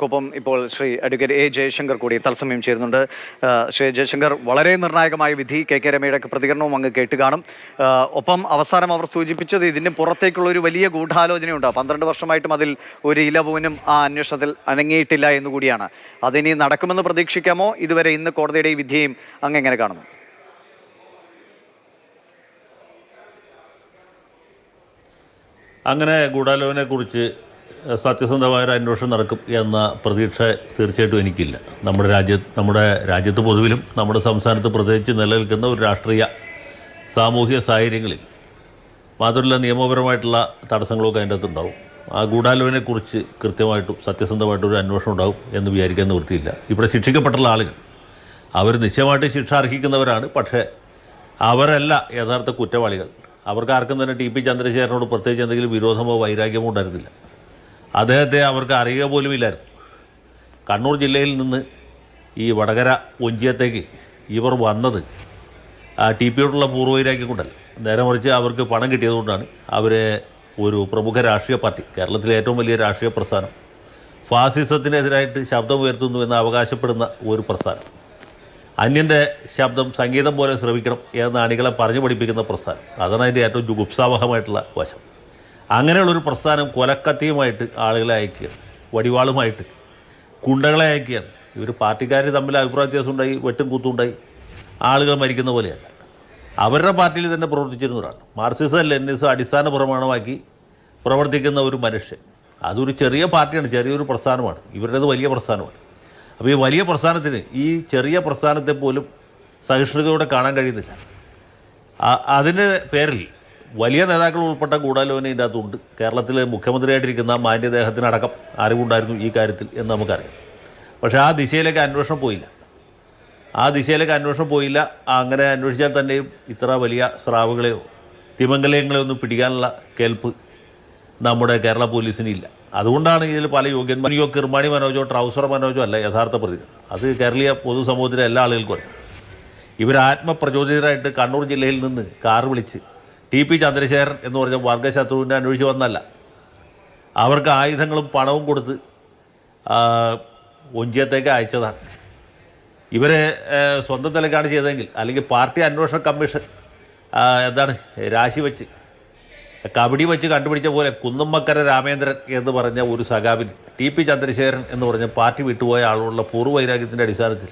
ൊപ്പം ഇപ്പോൾ Shri advocate A Jaishankar കൂടി തത്സമയം ചേരുന്നുണ്ട്. ശ്രീ ജയശങ്കർ, വളരെ നിർണായകമായ വിധി കെ രമയുടെ പ്രതികരണവും അങ്ങ് കേട്ട് കാണും. ഒപ്പം അവസാനം അവർ സൂചിപ്പിച്ചത് ഇതിന് പുറത്തേക്കുള്ള ഒരു വലിയ ഗൂഢാലോചനയുണ്ട്. 12 വർഷമായിട്ടും അതിൽ ഒരു ഇല പോലും ആ അന്വേഷണത്തിൽ അനങ്ങിയിട്ടില്ല എന്നുകൂടിയാണ്. അതിനി നടക്കുമെന്ന് പ്രതീക്ഷിക്കാമോ? ഇതുവരെ ഇന്ന് കോടതിയുടെ ഈ വിധിയെയും അങ്ങ് എങ്ങനെ കാണുന്നു? അങ്ങനെ ഗൂഢാലോചനയെക്കുറിച്ച് സത്യസന്ധമായ ഒരു അന്വേഷണം നടക്കും എന്ന പ്രതീക്ഷ തീർച്ചയായിട്ടും എനിക്കില്ല. നമ്മുടെ രാജ്യത്ത് പൊതുവിലും നമ്മുടെ സംസ്ഥാനത്ത് പ്രത്യേകിച്ച് നിലനിൽക്കുന്ന ഒരു രാഷ്ട്രീയ സാമൂഹിക സാഹചര്യങ്ങളിൽ മാത്രമല്ല നിയമപരമായിട്ടുള്ള തടസ്സങ്ങളൊക്കെ അതിൻ്റെ അകത്തുണ്ടാവും. ആ ഗൂഢാലോചനയെക്കുറിച്ച് കൃത്യമായിട്ടും സത്യസന്ധമായിട്ടൊരു അന്വേഷണം ഉണ്ടാവും എന്ന് വിചാരിക്കാൻ നിവൃത്തിയില്ല. ഇവിടെ ശിക്ഷിക്കപ്പെട്ടുള്ള ആളുകൾ അവർ നിശ്ചയമായിട്ട് ശിക്ഷ അർഹിക്കുന്നവരാണ്. പക്ഷേ അവരല്ല യഥാർത്ഥ കുറ്റവാളികൾ. അവർക്ക് ആർക്കും തന്നെ ടി പി ചന്ദ്രശേഖരനോട് പ്രത്യേകിച്ച് എന്തെങ്കിലും വിരോധമോ വൈരാഗ്യമോ ഉണ്ടായിരുന്നില്ല. അദ്ദേഹത്തെ അവർക്ക് അറിയുക പോലും ഇല്ലായിരുന്നു. കണ്ണൂർ ജില്ലയിൽ നിന്ന് ഈ വടകര ഒഞ്ചിയത്തേക്ക് ഇവർ വന്നത് ടി പിയോടുള്ള പൂർവ്വവൈരാഗ്യം കൊണ്ടല്ല, നേരെ മറിച്ച് അവർക്ക് പണം കിട്ടിയതുകൊണ്ടാണ്. അവരെ ഒരു പ്രമുഖ രാഷ്ട്രീയ പാർട്ടി, കേരളത്തിലെ ഏറ്റവും വലിയ രാഷ്ട്രീയ പ്രസ്ഥാനം, ഫാസിസത്തിനെതിരായിട്ട് ശബ്ദമുയർത്തുന്നു എന്ന് അവകാശപ്പെടുന്ന ഒരു പ്രസ്ഥാനം, അന്യൻ്റെ ശബ്ദം സംഗീതം പോലെ ശ്രവിക്കണം എന്ന് അണികളെ പറഞ്ഞു പഠിപ്പിക്കുന്ന പ്രസ്ഥാനം, അതാണ് അതിൻ്റെ ഏറ്റവും ജുഗുപ്സാവഹമായിട്ടുള്ള വശം. അങ്ങനെയുള്ളൊരു പ്രസ്ഥാനം കൊലക്കത്തിയുമായിട്ട് ആളുകളെ അയക്കുകയാണ്, വടിവാളുമായിട്ട് ഗുണ്ടകളെ അയക്കുകയാണ്. ഇവർ പാർട്ടിക്കാർ തമ്മിൽ അഭിപ്രായ വ്യത്യാസം ഉണ്ടായി, വെട്ടും കുത്തുണ്ടായി, ആളുകൾ മരിക്കുന്ന പോലെയല്ല. അവരുടെ പാർട്ടിയിൽ തന്നെ പ്രവർത്തിച്ചിരുന്ന ഒരാൾ, മാർക്സിസം ലെനിനിസം അടിസ്ഥാന പ്രമാണമാക്കി പ്രവർത്തിക്കുന്ന ഒരു മനുഷ്യൻ. അതൊരു ചെറിയ പാർട്ടിയാണ്, ചെറിയൊരു പ്രസ്ഥാനമാണ്. ഇവരുടേത് വലിയ പ്രസ്ഥാനമാണ്. അപ്പോൾ ഈ വലിയ പ്രസ്ഥാനത്തിന് ഈ ചെറിയ പ്രസ്ഥാനത്തെ പോലും സഹിഷ്ണുതയോടെ കാണാൻ കഴിയുന്നില്ല. അതിൻ്റെ പേരിൽ വലിയ നേതാക്കൾ ഉൾപ്പെട്ട ഗൂഢാലോചന ഇതിൻ്റെ അകത്തുണ്ട്. കേരളത്തിലെ മുഖ്യമന്ത്രിയായിട്ടിരിക്കുന്ന മാന്യദേഹത്തിനടക്കം അറിവുണ്ടായിരുന്നു ഈ കാര്യത്തിൽ എന്ന് നമുക്കറിയാം. പക്ഷേ ആ ദിശയിലേക്ക് അന്വേഷണം പോയില്ല. അങ്ങനെ അന്വേഷിച്ചാൽ തന്നെയും ഇത്ര വലിയ സ്രാവുകളെയോ തിമംഗലങ്ങളെയോ ഒന്നും പിടിക്കാനുള്ള കേൾപ്പ് നമ്മുടെ കേരള പോലീസിനില്ല. അതുകൊണ്ടാണ് ഇതിൽ പല യോഗ്യന്മാരെയോ കിർമാണി മനോജോ ട്രൗസർ മനോജോ അല്ല യഥാർത്ഥ പ്രതികൾ. അത് കേരളീയ പൊതുസമൂഹത്തിലെ എല്ലാ ആളുകൾക്കും അറിയാം. ഇവർ ആത്മപ്രചോദിതരായിട്ട് കണ്ണൂർ ജില്ലയിൽ നിന്ന് കാർ വിളിച്ച് ടി പി ചന്ദ്രശേഖരൻ എന്ന് പറഞ്ഞ വർഗശത്രുവിനെ അന്വേഷിച്ച് വന്നല്ല. അവർക്ക് ആയുധങ്ങളും പണവും കൊടുത്ത് ഒഞ്ചിയത്തേക്ക് അയച്ചതാണ്. ഇവരെ സ്വന്തം നിലയ്ക്കാണ് ചെയ്തതെങ്കിൽ, അല്ലെങ്കിൽ പാർട്ടി അന്വേഷണ കമ്മീഷൻ രാശി വെച്ച് കബഡി വെച്ച് കണ്ടുപിടിച്ച പോലെ കുന്നമ്മക്കര രാമേന്ദ്രൻ എന്ന് പറഞ്ഞ ഒരു സഖാവിന് ടി പി ചന്ദ്രശേഖരൻ എന്ന് പറഞ്ഞ പാർട്ടി വിട്ടുപോയ ആളുകളുടെ പൂർവ്വവൈരാഗ്യത്തിൻ്റെ അടിസ്ഥാനത്തിൽ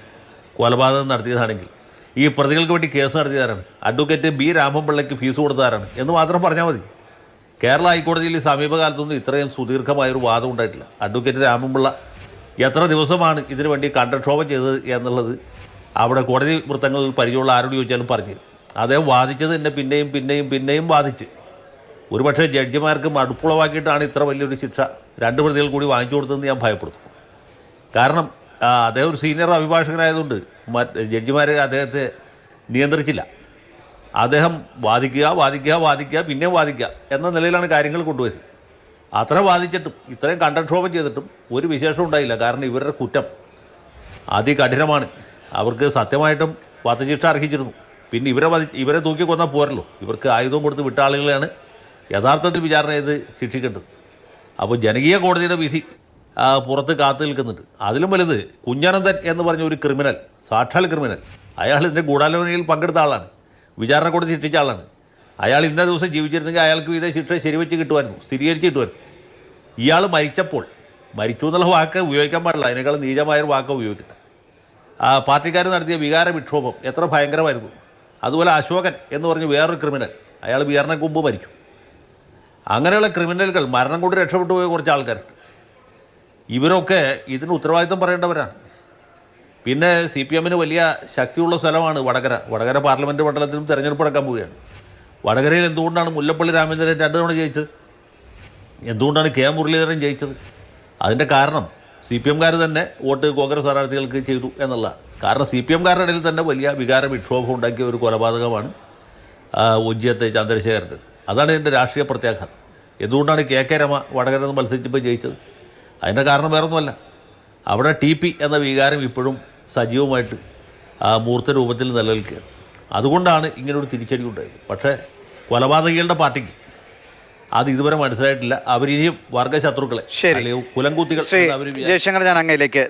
കൊലപാതകം നടത്തിയതാണെങ്കിൽ ഈ പ്രതികൾക്ക് വേണ്ടി കേസ് നടത്തിയതാരാണ്? അഡ്വക്കേറ്റ് ബി രാമൻപിള്ളയ്ക്ക് ഫീസ് കൊടുത്തതാരാണ് എന്ന് മാത്രം പറഞ്ഞാൽ മതി. കേരള ഹൈക്കോടതിയിൽ ഈ സമീപകാലത്തൊന്നും ഇത്രയും സുദീർഘമായൊരു വാദം ഉണ്ടായിട്ടില്ല. അഡ്വക്കേറ്റ് രാമൻപിള്ള എത്ര ദിവസമാണ് ഇതിനു വേണ്ടി കണ്ടക്ഷോഭം ചെയ്തത് എന്നുള്ളത് അവിടെ കോടതി വൃത്തങ്ങളിൽ പരിചയമുള്ള ആരോട് ചോദിച്ചാലും പറഞ്ഞു. അദ്ദേഹം വാദിച്ചത് എന്നെ പിന്നെയും വാദിച്ച് ഒരുപക്ഷെ ജഡ്ജിമാർക്ക് മടുപ്പുളവാക്കിയിട്ടാണ് ഇത്ര വലിയൊരു ശിക്ഷ 2 പ്രതികൾ കൂടി വാങ്ങിച്ചു കൊടുത്തതെന്ന് ഞാൻ ഭയപ്പെടുന്നു. കാരണം അദ്ദേഹം ഒരു സീനിയർ അഭിഭാഷകനായതുകൊണ്ട് ജഡ്ജിമാർ അദ്ദേഹത്തെ നിയന്ത്രിച്ചില്ല. അദ്ദേഹം വാദിക്കുക പിന്നെ വാദിക്കുക എന്ന നിലയിലാണ് കാര്യങ്ങൾ കൊണ്ടുപോയത്. അത്ര വാദിച്ചിട്ടും ഇത്രയും കണ്ടക്ഷോഭം ചെയ്തിട്ടും ഒരു വിശേഷം ഉണ്ടായില്ല. കാരണം ഇവരുടെ കുറ്റം അതികഠിനമാണ്. അവർക്ക് സത്യമായിട്ടും വധശിക്ഷ അർഹിച്ചിരുന്നു. പിന്നെ ഇവരെ തൂക്കി കൊന്നാൽ പോരല്ലോ. ഇവർക്ക് ആയുധം കൊടുത്ത് വിട്ട ആളുകളെയാണ് യഥാർത്ഥത്തിൽ വിചാരണ ചെയ്ത് ശിക്ഷിക്കേണ്ടത്. അപ്പോൾ ജനകീയ കോടതിയുടെ വിധി പുറത്ത് കാത്തു നിൽക്കുന്നുണ്ട്. അതിലും വലുത് കുഞ്ഞനന്തൻ എന്ന് പറഞ്ഞ ഒരു ക്രിമിനൽ, സാക്ഷാൽ ക്രിമിനൽ. അയാൾ ഇതിൻ്റെ ഗൂഢാലോചനയിൽ പങ്കെടുത്ത ആളാണ്, വിചാരണ കോടതി ശിക്ഷിച്ച ആളാണ്. അയാൾ ഇന്ന ദിവസം ജീവിച്ചിരുന്നെങ്കിൽ അയാൾക്ക് ഇതേ ശിക്ഷ ശരിവെച്ച് കിട്ടുമായിരുന്നു, സ്ഥിരീകരിച്ച് കിട്ടുമായിരുന്നു. ഇയാൾ മരിച്ചു എന്നുള്ള വാക്ക് ഉപയോഗിക്കാൻ പാടില്ല, അതിനേക്കാൾ നീചമായൊരു വാക്ക് ഉപയോഗിക്കട്ടെ. പാർട്ടിക്കാർ നടത്തിയ വികാര വിക്ഷോഭം എത്ര ഭയങ്കരമായിരുന്നു. അതുപോലെ അശോകൻ എന്ന് പറഞ്ഞ് വേറൊരു ക്രിമിനൽ, അയാൾ വിചാരണയ്ക്ക് മുമ്പ് മരിച്ചു. അങ്ങനെയുള്ള ക്രിമിനലുകൾ, മരണം കൊണ്ട് രക്ഷപ്പെട്ടു പോയ കുറച്ച് ആൾക്കാരുണ്ട്. ഇവരൊക്കെ ഇതിന് ഉത്തരവാദിത്വം പറയേണ്ടവരാണ്. പിന്നെ CPM വലിയ ശക്തിയുള്ള സ്ഥലമാണ് വടകര പാർലമെൻറ്റ് മണ്ഡലത്തിലും തിരഞ്ഞെടുപ്പ് നടക്കാൻ പോവുകയാണ്. വടകരയിൽ എന്തുകൊണ്ടാണ് മുല്ലപ്പള്ളി രാമചന്ദ്രൻ 2 തവണ ജയിച്ചത്? എന്തുകൊണ്ടാണ് കെ മുരളീധരൻ ജയിച്ചത്? അതിൻ്റെ കാരണം CPMകാർ തന്നെ വോട്ട് കോൺഗ്രസ് സ്ഥാനാർത്ഥികൾക്ക് ചെയ്തു എന്നുള്ളതാണ്. കാരണം CPMകാരുടെ ഇടയിൽ തന്നെ വലിയ വികാര വിക്ഷോഭം ഉണ്ടാക്കിയ ഒരു കൊലപാതകമാണ് ഒഞ്ചിയത്തെ ചന്ദ്രശേഖരൻ്റെ. അതാണ് ഇതിൻ്റെ രാഷ്ട്രീയ പ്രത്യാഘാതം. എന്തുകൊണ്ടാണ് കെ രമ വടകര നിന്ന് മത്സരിച്ചപ്പോൾ ജയിച്ചത്? അതിൻ്റെ കാരണം വേറൊന്നുമല്ല, അവിടെ TP എന്ന വികാരം ഇപ്പോഴും സജീവമായിട്ട് മൂർത്ത രൂപത്തിൽ നിലനിൽക്കുകയാണ്. അതുകൊണ്ടാണ് ഇങ്ങനൊരു തിരിച്ചടി ഉണ്ടായത്. പക്ഷേ കൊലപാതകികളുടെ പാർട്ടിക്ക് അത് ഇതുവരെ മനസ്സിലായിട്ടില്ല. അവരിനിയും വർഗ്ഗശത്രുക്കളെ ശരി. അല്ലെങ്കിൽ കുലംകൂത്തികൾ ശ്രീ അവർ ജയശങ്കർ, ഞാൻ അങ്ങയിലേക്ക്